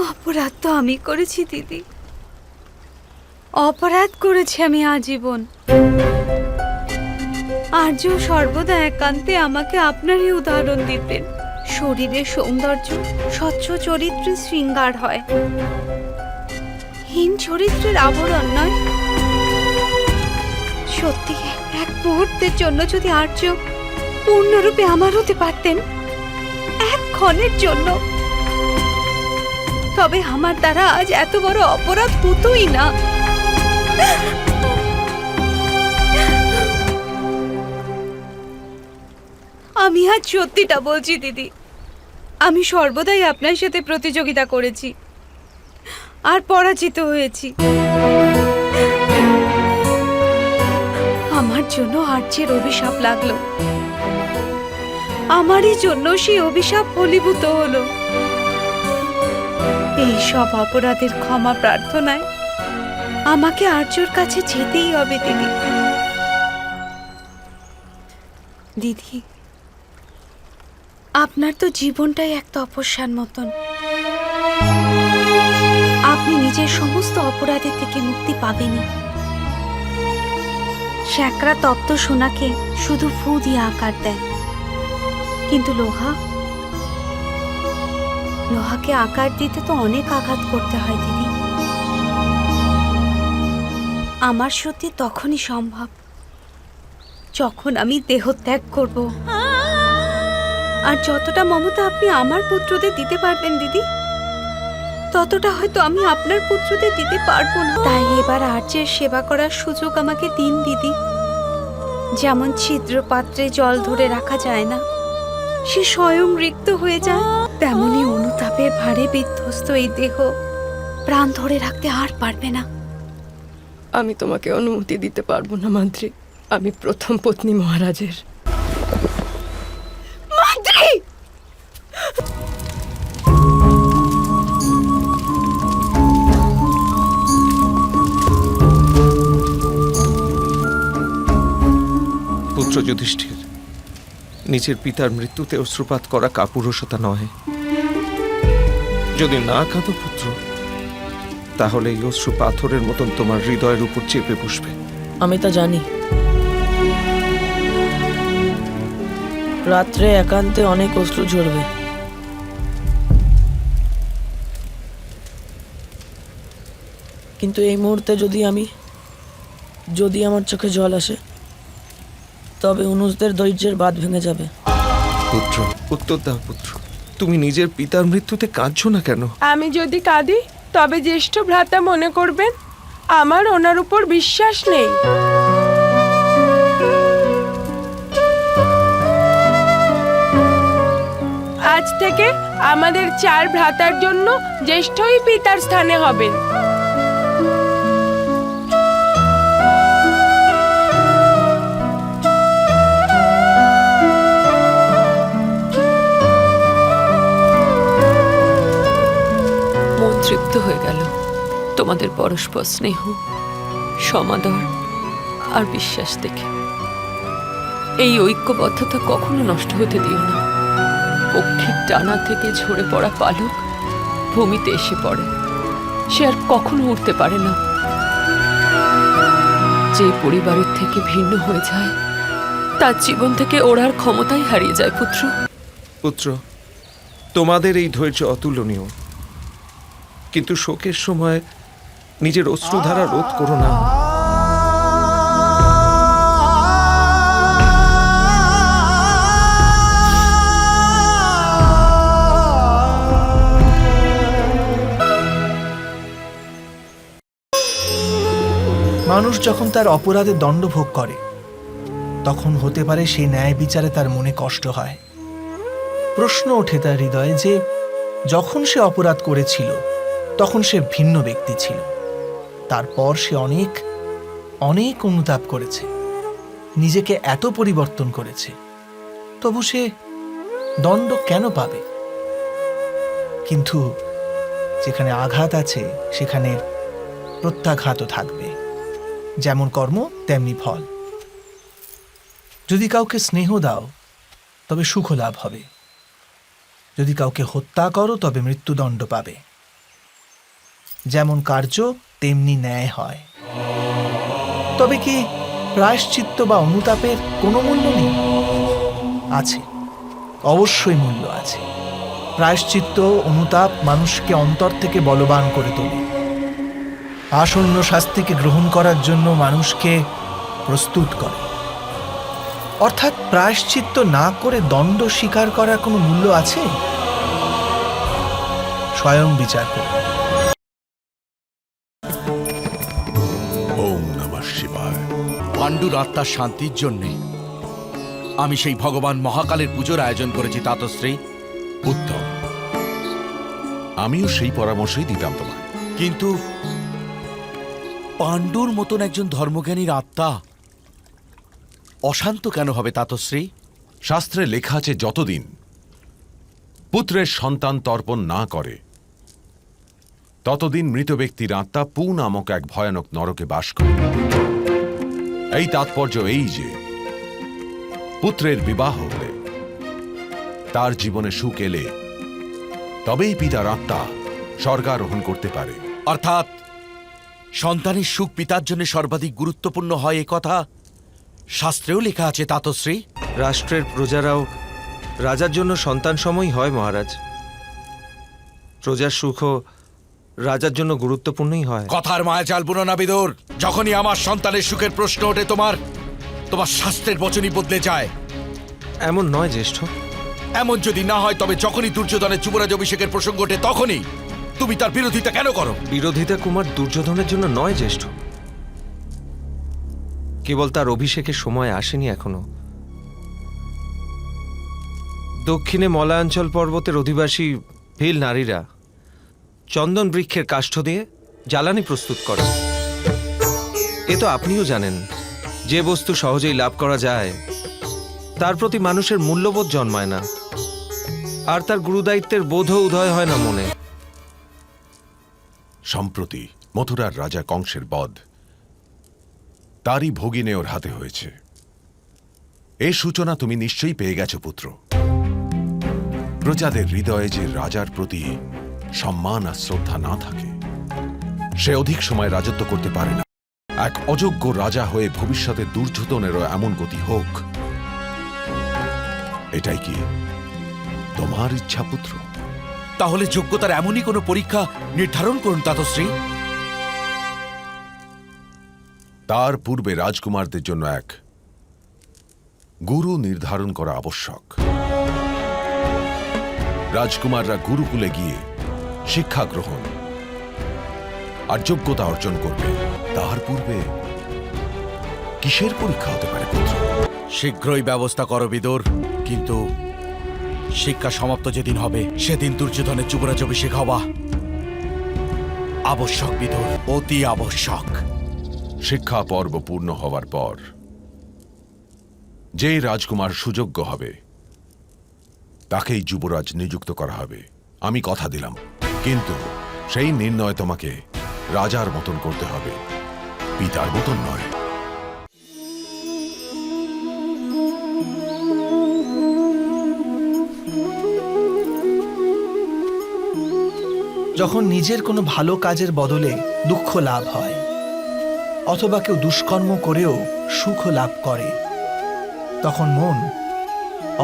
অপরাধ তো আমি করেছি দিদি, অপরাধ করেছি আমি আজীবন। আর্য সর্বদা একান্তে আমাকে আপনারই উদাহরণ দিতেন। শরীরের সৌন্দর্য স্বচ্ছ চরিত্রের শৃঙ্গার হয়, হীন চরিত্রের আবরণ নয়। সত্যি এক মুহূর্তের জন্য যদি আর্য পূর্ণরূপে আমার হতে পারতেন, এক ক্ষণের জন্য, তবে আমার দ্বারা আজ এত বড় অপরাধ হতোই না। আমি আজ সত্যিটা বলছি দিদি, আমি সর্বদাই আপনার সাথে প্রতিযোগিতা করেছি আর পরাজিত হয়েছি। আমার জন্য আর্যের অভিশাপ লাগলো, আমারই জন্য সেই অভিশাপ ফলীভূত হলো। এই সব অপরাধের ক্ষমা প্রার্থনায় আমাকে আর্যর কাছে যেতেই হবে দিদি। দিদি, আপনার তো জীবনটাই এক তপস্যার মতন। আপনি নিজের সমস্ত অপরাধের থেকে মুক্তি পাবেনই। শ্যাকরা তপ্ত সোনাকে শুধু ফু দিয়ে আকার দেয়, কিন্তু লোহাকে আকার দিতে তো অনেক আঘাত করতে হয় দিদি। আমার সত্যি তখনই সম্ভব যখন আমি দেহত্যাগ করব। আর যতটা মমতা আপনি আমার পুত্রদের দিতে পারবেন দিদি, ততটা হয়তো আমি আপনার পুত্রদের দিতে পারবো না। তাই এবার আর্যের সেবা করার সুযোগ আমাকে দিন দিদি। যেমন ছিদ্র পাত্রে জল ধরে রাখা যায় না, সে স্বয়ং রিক্ত হয়ে যায়, তেমনি অনুতাপের ভারে বিধ্বস্ত এই দেহ প্রাণ ধরে রাখতে আর পারবে না। আমি তোমাকে অনুমতি দিতে পারবো না মন্ত্রী। আমি প্রথম পত্নী মহারাজের। মন্ত্রী! পুত্র যুধিষ্ঠির, নিজের পিতার মৃত্যুতে অশ্রুপাত করা কাপুরুষতা নয়। যদি না কাঁদো পুত্র, তাহলে এই অশ্রু পাথরের মতন তোমার হৃদয়ের উপর চেপে বসবে। আমি তা জানি। রাত্রে একান্তে অনেক অশ্রু ঝরবে, কিন্তু এই মুহূর্তে যদি আমার চোখে জল আসে, তবে অনুজদের ধৈর্যের বাঁধ ভেঙে যাবে। পুত্র, উত্তর দাও পুত্র, তুমি নিজের পিতার মৃত্যুতে কাঁদছো না কেন? আমি যদি কাঁদি তবে জ্যেষ্ঠ ভ্রাতা মনে করবেন আমার ওনার উপর বিশ্বাস নেই। আজ থেকে আমাদের 4 ভ্রাতার জন্য জ্যেষ্ঠই পিতার স্থানে হবেন। তৃপ্ত হয়ে গেল তোমাদের পরস্পর স্নেহ, সমাদর আর বিশ্বাস দেখে। এই ঐক্যবদ্ধতা কখনো নষ্ট হতে দিও না। পক্ষীর ডানা থেকে ঝরে পড়া পালক ভূমিতে এসে পড়ে, সে আর কখনো উঠতে পারে না। যে পরিবারের থেকে ভিন্ন হয়ে যায়, তার জীবন থেকে ওড়ার ক্ষমতাই হারিয়ে যায়। পুত্র, তোমাদের এই ধৈর্য অতুলনীয়, কিন্তু শোকের সময় নিজের অশ্রুধারা রোধ করো না। মানুষ যখন তার অপরাধের দণ্ড ভোগ করে, তখন হতে পারে সেই ন্যায় বিচারে তার মনে কষ্ট হয়। প্রশ্ন ওঠে তার হৃদয়ে যে যখন সে অপরাধ করেছিল তখন সে ভিন্ন ব্যক্তি ছিল, তারপর সে অনেক অনেক অনুতাপ করেছে, নিজেকে এত পরিবর্তন করেছে, তবু সে দণ্ড কেন পাবে? কিন্তু যেখানে আঘাত আছে সেখানে প্রত্যাঘাতও থাকবে। যেমন কর্ম তেমনি ফল। যদি কাউকে স্নেহ দাও তবে সুখ লাভ হবে। যদি কাউকে হত্যা করো তবে মৃত্যুদণ্ড পাবে। যেমন কার্য তেমনি ন্যায় হয়। তবে কি প্রায়শ্চিত্ত বা অনুতাপের কোনো মূল্য নেই? আছে, অবশ্যই মূল্য আছে। প্রায়শ্চিত্ত অনুতাপ মানুষকে অন্তর থেকে বলবান করে তোলে। আসন্ন শাস্তিকে গ্রহণ করার জন্য মানুষকে প্রস্তুত করে। অর্থাৎ প্রায়শ্চিত্ত না করে দণ্ড স্বীকার করার কোনো মূল্য আছে? স্বয়ং বিচার করুন। ওম নমঃ শিবায়। পাণ্ডুর আত্মার শান্তির জন্যে আমি সেই ভগবান মহাকালের পুজোর আয়োজন করেছি তাতশ্রী। উত্তম, আমিও সেই পরামর্শই দিতাম তোমায়। কিন্তু পাণ্ডুর মতন একজন ধর্মজ্ঞানীর আত্মা অশান্ত কেন হবে তাতশ্রী? শাস্ত্রে লেখা আছে, যতদিন পুত্রের সন্তান তর্পণ না করে ততদিন মৃত ব্যক্তির আত্মা পু নামক এক ভয়ানক নরকে বাস করে। এই তাৎপর্য এই যে পুত্রের বিবাহ হলে, তার জীবনে সুখ এলে তবেই পিতার আত্মা স্বর্গারোহণ করতে পারে। অর্থাৎ সন্তানের সুখ পিতার জন্য সর্বাধিক গুরুত্বপূর্ণ হয়, এ কথা শাস্ত্রেও লেখা আছে তাতশ্রী। রাষ্ট্রের প্রজারাও রাজার জন্য সন্তান সমই হয় মহারাজ। প্রজার সুখও রাজার জন্য গুরুত্বপূর্ণই হয়। কথার মায়া চাল বুনো না বিদুর। যখনই আমার সন্তানের সুখের প্রশ্ন ওঠে তোমার শাস্ত্রের বচনই বদলে যায়। এমন নয় জ্যেষ্ঠ। এমন যদি না হয় তবে যখনই দুর্যোধনের যুবরাজ অভিষেকের প্রসঙ্গ ওঠে তখনই তুমি তার বিরোধিতা কেন করো? বিরোধিতা কুমার দুর্যোধনের জন্য নয় জ্যেষ্ঠ, কেবল তার অভিষেকের সময় আসেনি এখনো। দক্ষিণে মলাঞ্চল পর্বতের অধিবাসী ভিল নারীরা চন্দন বৃক্ষের কাষ্ঠ দিয়ে জ্বালানি প্রস্তুত করে। এ তো আপনিও জানেন, যে বস্তু সহজেই লাভ করা যায় তার প্রতি মানুষের মূল্যবোধ জন্মায় না, আর তার গুরুদায়িত্বের বোধও উদয় হয় না মনে। সম্প্রতি মথুরার রাজা কংসের বধ তারই ভগিনে ওর হাতে হয়েছে। এই সূচনা তুমি নিশ্চয়ই পেয়ে গেছো পুত্র। প্রজাদের হৃদয়ে যে রাজার প্রতি সম্মান আর শ্রদ্ধা না থাকে, সে অধিক সময় রাজত্ব করতে পারে না। এক অযোগ্য রাজা হয়ে ভবিষ্যতে দুর্যোধনেরও এমন গতি হোক, এটাই কি তোমার ইচ্ছা পুত্র? তাহলে যোগ্যতার এমনই কোনো পরীক্ষা নির্ধারণ করুন তাতশ্রী। তার পূর্বে রাজকুমারদের জন্য এক গুরু নির্ধারণ করা আবশ্যক। রাজকুমাররা গুরুকুলে গিয়ে শিক্ষা গ্রহণ আর যোগ্যতা অর্জন করবে। তার পূর্বে কিসের পরীক্ষা হতে পারে পুত্র? শীঘ্রই ব্যবস্থা করো বিদুর। কিন্তু শিক্ষা সমাপ্ত যেদিন হবে সেদিন দুর্যোধনের যুবরাজ অভিষেক হওয়া আবশ্যক বিদুর, অতি আবশ্যক। শিক্ষা পর্ব পূর্ণ হওয়ার পর যে রাজকুমার সুযোগ্য হবে তাকেই যুবরাজ নিযুক্ত করা হবে। আমি কথা দিলাম, কিন্তু সেই নির্ণয় তোমাকে রাজার মতন করতে হবে, পিতার মতন নয়। যখন নিজের কোনো ভালো কাজের বদলে দুঃখ লাভ হয়, অথবা কেউ দুষ্কর্ম করেও সুখ লাভ করে, তখন মন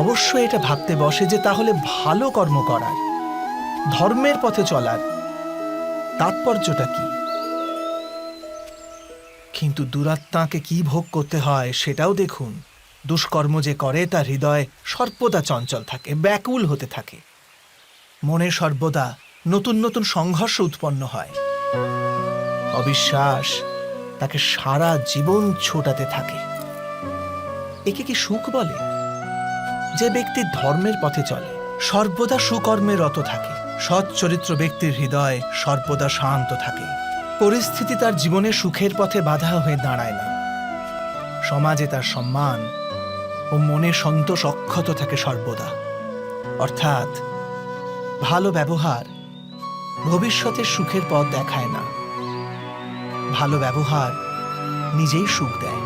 অবশ্যই এটা ভাবতে বসে যে তাহলে ভালো কর্ম করার, ধর্মের পথে চলার তাৎপর্যটা কি। কিন্তু দুরাত্মাকে কি ভোগ করতে হয় সেটাও দেখুন। দুষ্কর্ম যে করে তার হৃদয় সর্বদা চঞ্চল থাকে, ব্যাকুল হতে থাকে। মনে সর্বদা নতুন নতুন সংঘর্ষ উৎপন্ন হয়। অবিশ্বাস তাকে সারা জীবন ছোটাতে থাকে। একে কি সুখ বলে? যে ব্যক্তি ধর্মের পথে চলে, সর্বদা সুকর্মে রত থাকে, সৎ চরিত্র ব্যক্তির হৃদয় সর্বদা শান্ত থাকে। পরিস্থিতি তার জীবনে সুখের পথে বাধা হয়ে দাঁড়ায় না। সমাজে তার সম্মান ও মনে সন্তোষ অক্ষত থাকে সর্বদা। অর্থাৎ ভালো ব্যবহার ভবিষ্যতের সুখের পথ দেখায় না, ভালো ব্যবহার নিজেই সুখ দেয়।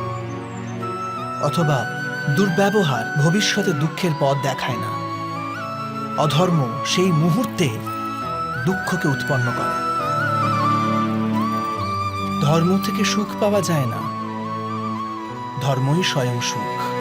অথবা দুর্ব্যবহার ভবিষ্যতে দুঃখের পথ দেখায় না, অধর্ম সেই মুহূর্তে দুঃখকে উৎপন্ন করে। ধর্ম থেকে সুখ পাওয়া যায় না, ধর্মই স্বয়ং সুখ।